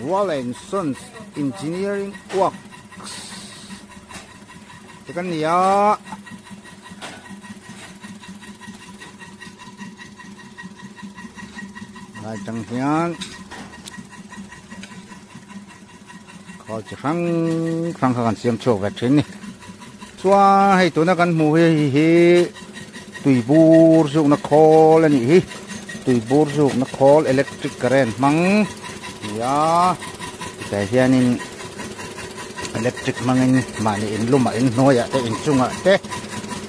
Wallen Sons Engineering Works cái này á lại chẳng hiền có chỉ khăng khăng xem chỗ về trên này xóa hay tụi nó cần mua hi tùy bùa dụng nó khó lên nhỉ tùy bùa dụng nó khó electric current măng ya cái hiện in electric măng in mà in lùm mà in nói vậy in chung à thế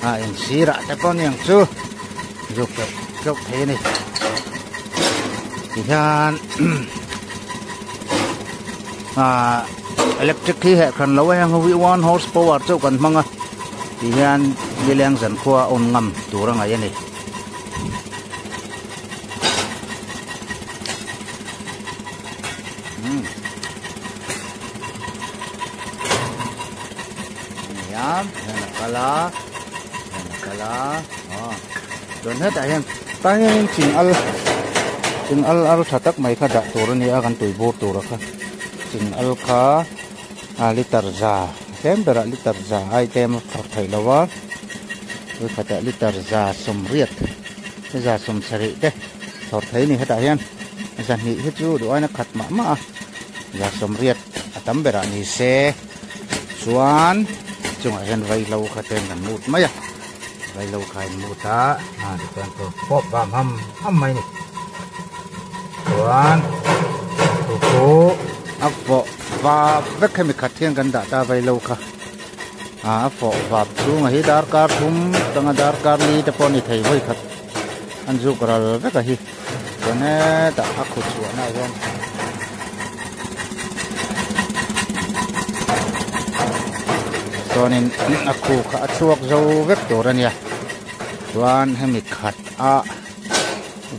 in xí ra thế con yang chưa dục dục thế này thì hiện electric khi hệ khẩn lâu hay không bị 1 horsepower chỗ cần măng à thì hiện đi lên dần qua ôn ngầm đủ ra ngày này ya kala don hết tại hiện tại chừng al thatak mai kha da tur ni akan tui bor tur kha chừng al kha liter za tem bera liter za item thot thai lawa với khata liter za som riat za som sari de thot thai ni hata hian zan hi hết chu do ana khat ma za som riat atam bera ni se chuan chung a hian vai lo kha ten kan mut mai vai lo khai muta de kan to pop bam ham mai ni chuan ko apo và vết cái mình khát thiên gần đã ta vay lâu cả phổ và xuống ở dar car thum đang dar car ni tập oni thấy với khát anh du cả vết cái hi cho nên ta ác khổ chuột này không cho nên ác khổ khát chuột dâu vết tổ ra nè chuan hay mình khát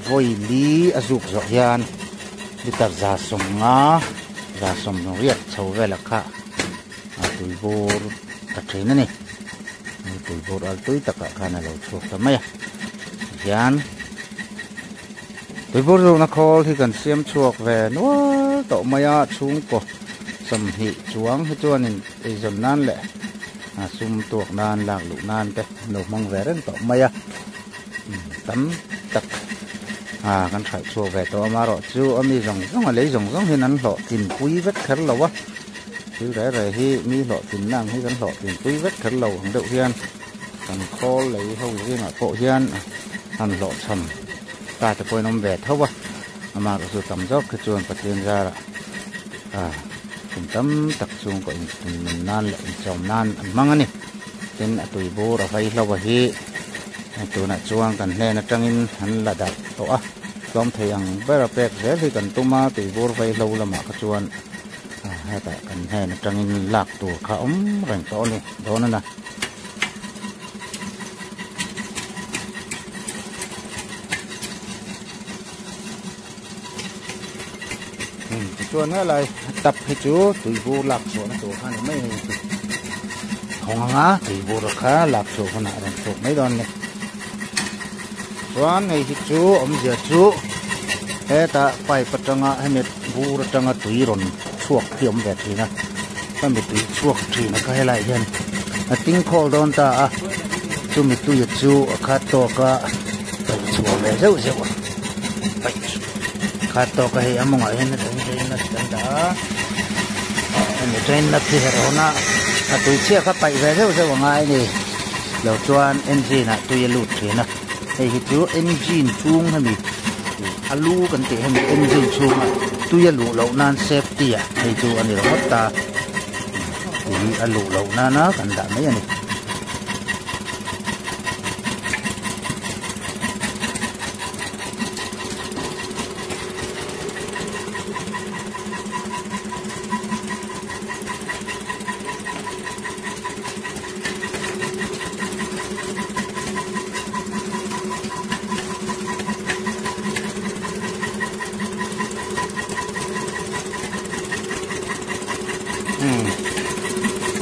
vui lý dục dọc hiền đi tập giả sùng ngã ra som no riat chho vela kha tui bor ta thina ni tui bor al tui taka kana lo chok ta mai hian tui bor na khol hi kan siam chuak ve no to maya chung ko sam hi chuang hi chuan in ei zon nan le sum tuak nan lak lu nan te lo mang ve ren to maya tam tak kan thai chu ve to ma ro chu ami rong lấy rong hin an lo tin pui vết khar lo wa chu re hi mi lo tin nang hi kan lo tin pui vết khar lo hang deuh hian kan khol lấy ho hi na po hian an lo cham ta te poi nom ve thawa ama ro chu tam jok ke chuan pathian ra ra kum tam tak chung ko in nan le in chom nan an mangani tin atui bo ra vai lo wa hi tu na chuang kan hne na tangin han la da to lom thei ang bera pek ve hi kan tuma ti bor vai lo lama ka chuan ha ta kan hne na tangin lak tu kha rang to ni do na chuan nga lai tap hi chu tui bu lak so na to kha ni mai hong nga tui bu ra kha lak so kha na rang so mai don ni chuan này thì chú ông giờ chú thế ta phải bắt trăng hay mệt vu ra trăng tùy rồi chuộc tiệm về thì na ta mệt tùy chuộc thì nó cái lại hen tính call don ta chú mệt tùy chú khát to cả chuộc về dâu dâu khát to cái hay among ai hen nó đã mệt trên nó thì rồi na tùy chia các bài về dâu dâu ngay đi đầu chuan engine tùy lụt thì na thì chú engine chung hay mi alu kan te hay mi engine chung tu ya lu lo nan safety thì chú anh ấy mất ta thì alu lo na na kan da mấy anh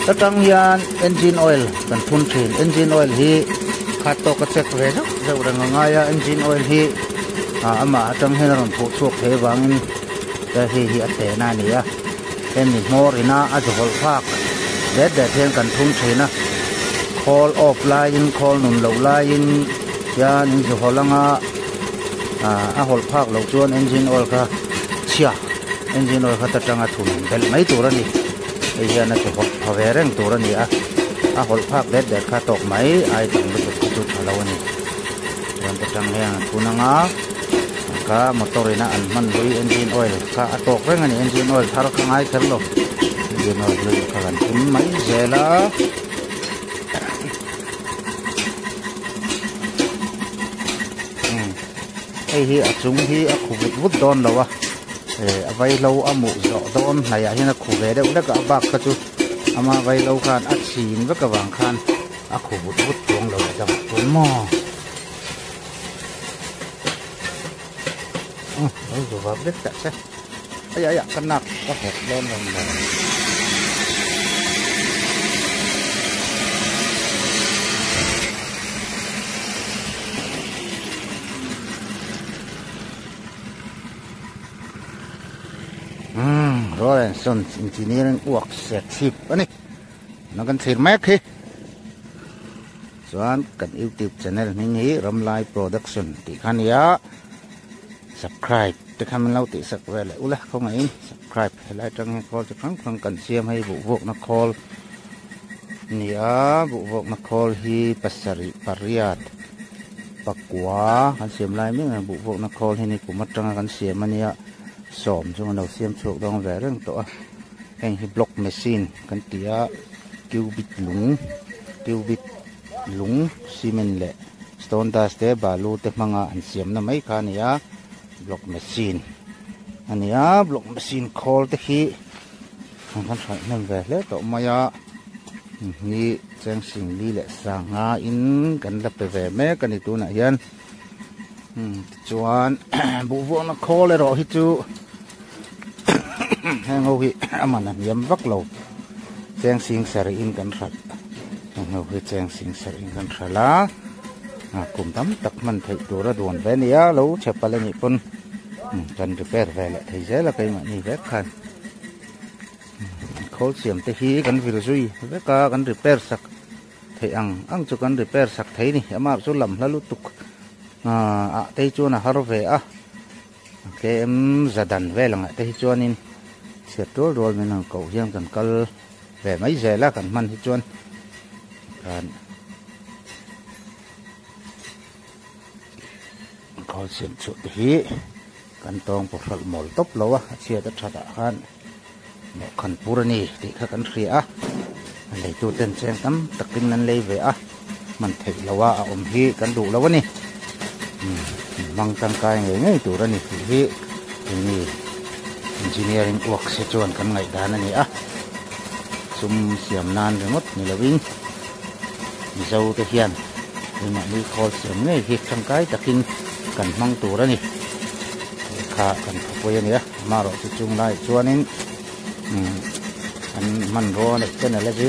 Tatang yan engine oil kan phun thin engine oil hi khato ka check ve zo rang nga ya engine oil hi ama atang hen ron phu chuak he wangin cái hi ate na nia em ni morina a jol phak để thêm cần thung thế na call offline call nun lo line ya ning jo holanga a hol phak lo chuan engine oil ka chia engine oil khata tanga thun bel mai turani ei na chu hawereng turani a hol phak det kha tok mai ai tang lu chu thalawani wan ta tang he thunanga ka motorina an man lui engine oil ka atok rengani engine oil thar ka ngai kherlo engine oil lu ka kan thun mai zela ei hi achung hi a khuvut vut don lawa vai lo amu zo don haya hina khuve de uda ka bak ka chu ama vai lo khan a chin va ka wang khan a khuvut vut tong lo da tun mo oi zo va bet ta se ay kan nak ka hot don lo Rolandson Engineering Workshop ani nakan sirmek hi chuan kan YouTube channel ning hi Ramlai Production ti khania subscribe te khamin lau ti sak vele ula khong in subscribe helai tang call te khang kan siam hai bu vok na call nia bu vok na call hi pasari pariat pakwa kan siam lai mi bu vok na call hi ni kumatanga kan siam ania sòm chung đầu xiêm chuột đông về rất to anh hi block machine kan tia cubic lung cement le stone dust te balu te manga an siam na mai kha nia block machine ania block machine call te hi kan phải nem về le to maya ni chang sing li le sanga in kan la pe ve me kan tu na hian chuan bu vo na call ro hi chu hang ho hi amana yam vak lo chang sing sari in kan rat hang ho hi chang sing sari in kan thala kum tam tak man thei tura don ve nia lo chepale ni pun kan repair ve la thei zela kai ma ni ve khan khol siam te hi kan vir zui ve ka kan repair sak thei ang chu kan repair sak thei ni ama chu lam lalu tuk te chu na har ve ke em zadan ve lang te hi chuanin setol rol men ang ko hiang kan kal ve mai zela kan man hi chuan kan khol siam chu te hi kan tong po phal mol top lowa chia ta thada khan no khan purani ti kha kan khria lei tu ten cheng tam takin nan lei ve man thei lawa a om hi kan du lawani mang tang kai ngai tu rani hi ni engineering work se chuan kan ngai dan ani sum siam nan remot ni loving ni zo te hian ni ma ni khol siam nei hi tang kai takin kan mang tu rani kha kan khoi ani ma ro chu chung lai chuanin an man ro ne chen la ji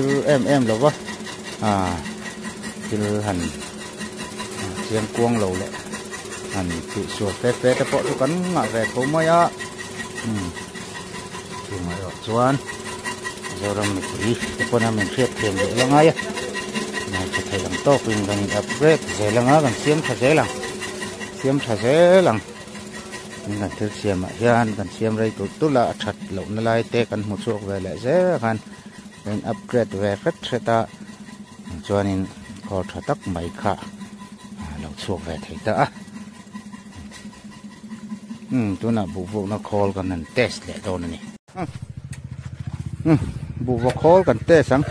em lo wa til han chiang kuang lo le anh chị sửa phê phê ta bỏ cho cắn ngại về phố mới thì mà ở chuan giờ rằng mình chỉ cái con em mình thiệt thêm dễ lắm ngay này chỉ thấy làm to mình đang upgrade dễ lắm á, còn xiêm thật dễ lắm nhưng còn thứ xiêm mà gian còn xiêm đây tụt là thật lộn nó lại tê cần một số về lại dễ gan nên upgrade về rất sẽ ta cho nên có thật tắc mấy cả lộn số về thấy ta tu na bu vu na call kan nan test le do ni bu vu call kan test sang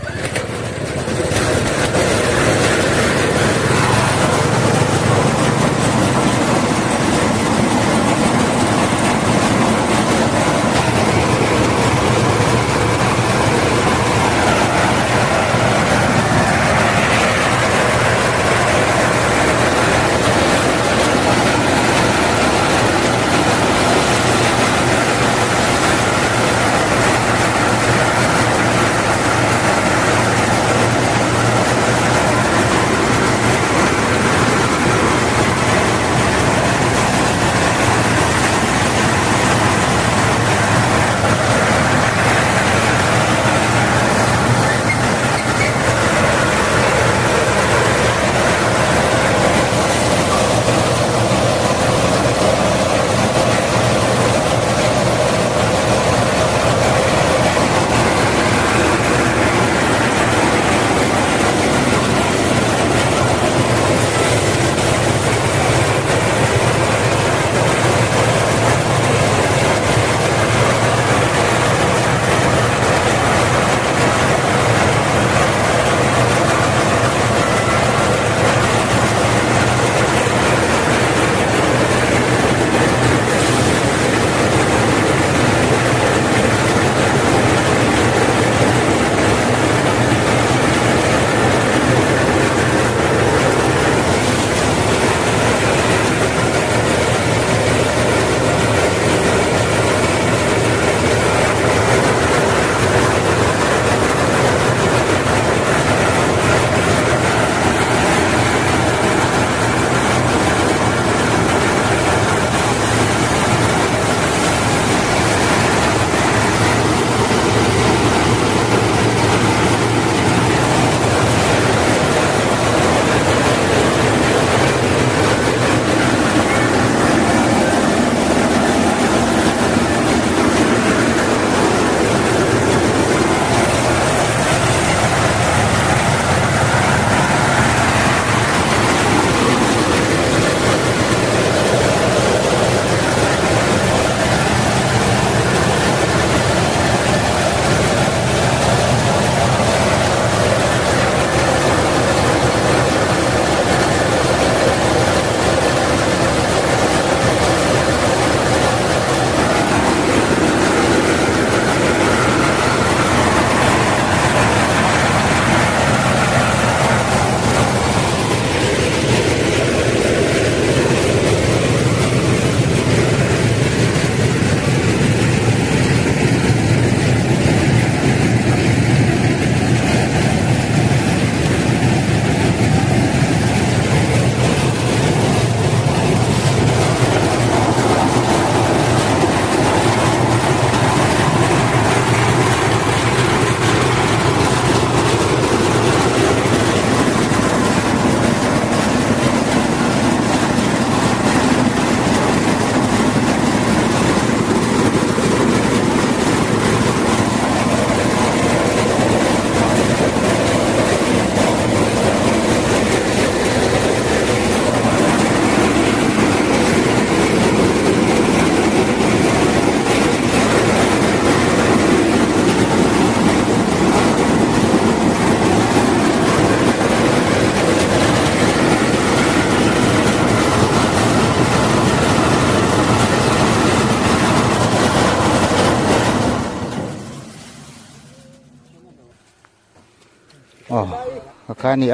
อาคารนี้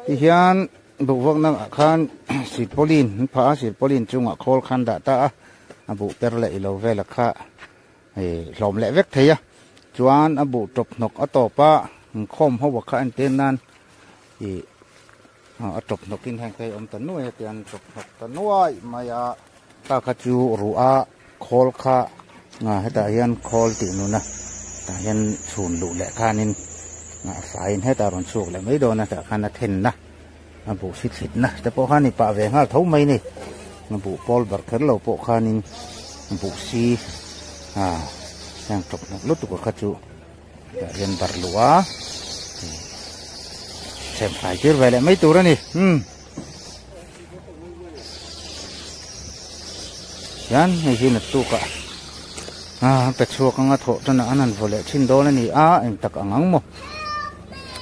ที่เฮียนบุกวกนั่งอาคารสีโพลินพาสีโพลินจุงโคลคันดาตาบุเปรเล่เราเวลค่ะหลอมเละเวกเทียจวนบุตบนกต่อปะคมเขาบอกข้าอันเต้นนั้นตบนกกินแห้งไปอมตันนุ่ยเตียนตบนกตันนุ่ยมายาตาขจูรัวโคลค่ะให้ตาเฮียนโคลตินุนะตาเฮียนสูนลุเละข้านินฝ่ายให้ตาหลอนโชคเลยไม่โดนนะแต่ข้านัดเห็นนะบุสิทธิ์นะแต่พวกข้านี่ป่าเวงห้าเท่าไม่นี่บุปอลบักเถิดเราพวกข้านินบุซียังตกลุตุกขจูเรียนบัรลัวเซ็มฝ่ายเชื่อไว้เลยไม่ตัวนี่ยันให้หินตุกเป็ดชัวกังอัฐจนอันนั้นพอเลยชินโดนนี่เอ็งตักอังมั้ง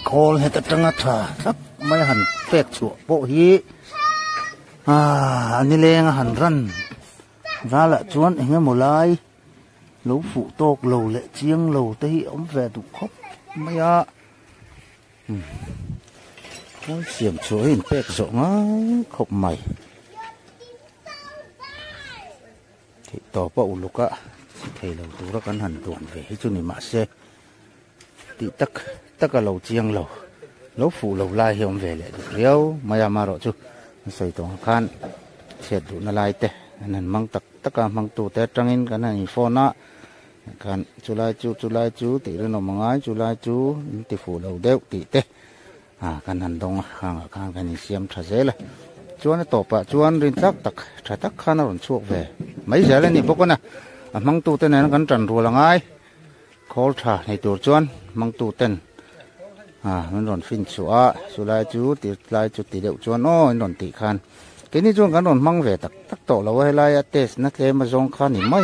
โคลให้ตักจังอัฐสักไม่หันเป็ดชัวโปฮีอันนี้เลยหันรันra lại chuan hình một lai lấu phụ tộc lầu lệ chiêng lầu tây ống về tụ khóc mấy con xiềm chuối hình bẹt rộng khóc mày thì tỏ bậu lục thầy lầu tụ ra cắn hẳn tuần về chỗ này mà xe thì tất cả lầu chiêng lấu phụ lầu lai hiện về lại được liêu mày mà rõ chứ xây tổ khan xe tụ nó lai têนั่นมังตักมังตูแต่จังอินกันนั่นฟอนะกันจุลายจูติเรื่องมังไงจุลายจูติฟูเราเดวติเตกันนั่นตรงข้างกันนี่เสียมทะเจเลยจวนต่อปะจวนรินตักตักข้านรุ่นช่วงเวไม่ใช่เลยนี่พวกนั้นมังตูเต้นนั่นกันจันรัวละไงโคลท่าในตัวจวนมังตูเต้นมันรุ่นฟินชัวจุลายจูติลายจูติเดวจวนโอ้ยรุ่นติขันทีนี้ช่วงกันโดนมังเวตักโตเราไว้ไล่เตสนักเลมาจงขันนี่ไม่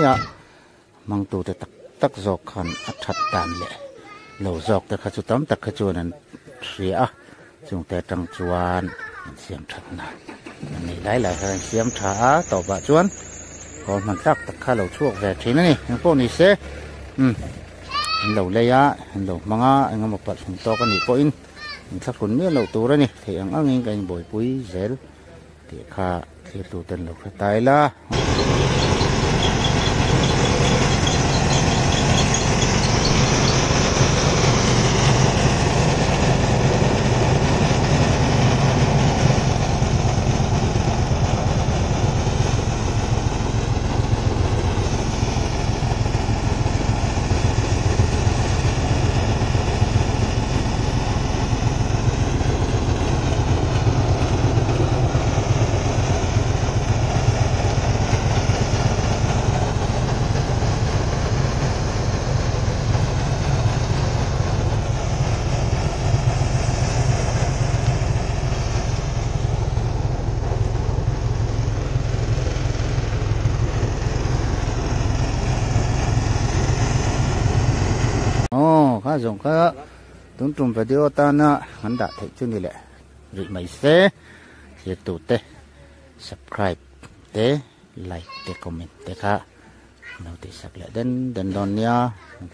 มังตูแต่ตักจอกขันอัดชัดตันเลยเราจอกแต่ขจุดตั้มตักขจวนนั้นเสียจงแต่จังจวนเสียมชัดนะนี่หลายเสียมช้าต่อบะจวนก่อนมันตักข้าเราช่วงแวทีนั่นนี่พวกนี้เซ่เราเลยเรามังอันนั้นมาปัดของโตกันนี่พออินสักคนเมื่อเราตัวนี่ที่อังอังเองกันบ่อยปุ้ยเซลที่ข้าที่ตัวเต็นเราตายละข้าส่งข้าตุ้มวิดีโอตานะหันดาถ่ายชุดนี้แหละรีไม่เสียตัวเตะ subscribe เตะ like เตะ comment เตะค่ะเราติดสักแล้วเดินดอนเนี้ย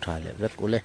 ถ่ายเลยเวทกูเลย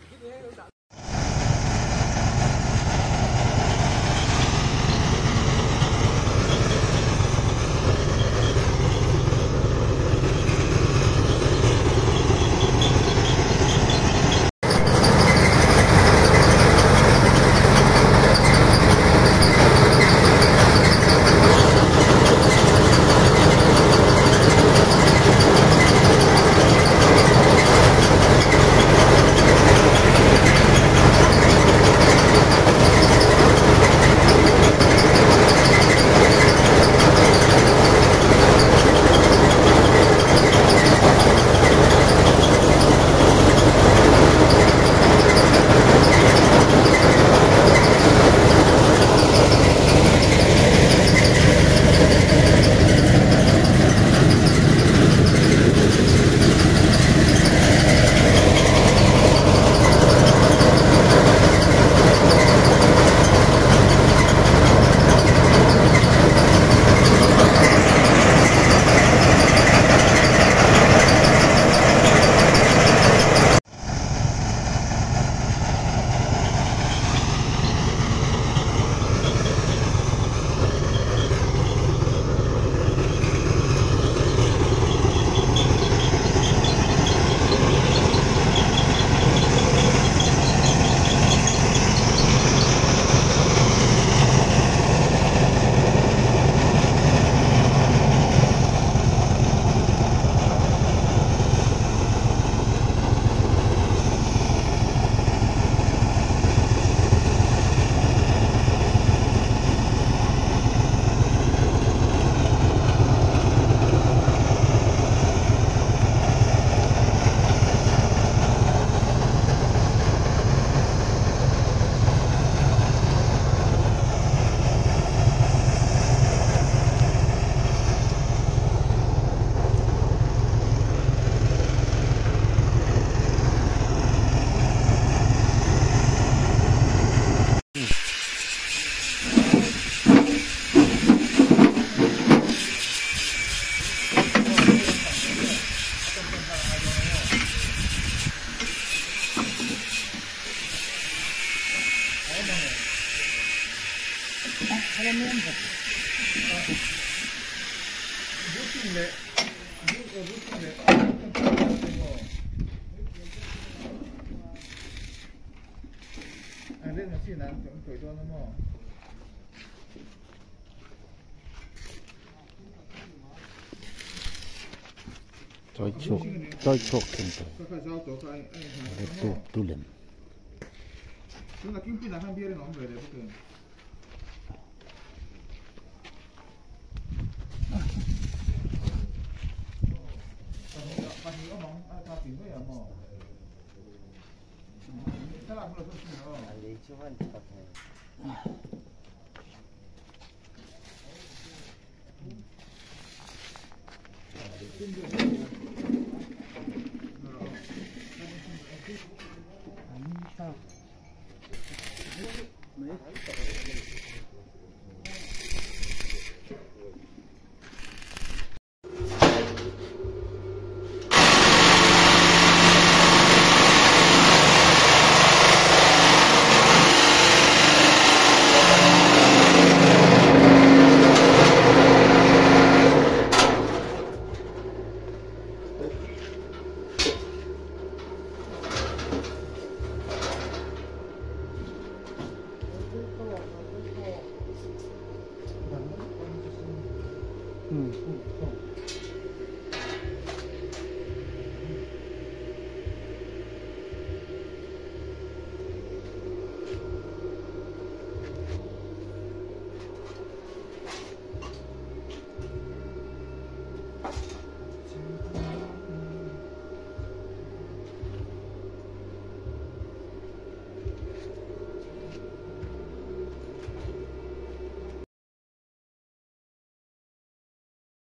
Tôi chụp thêm tôi tu lên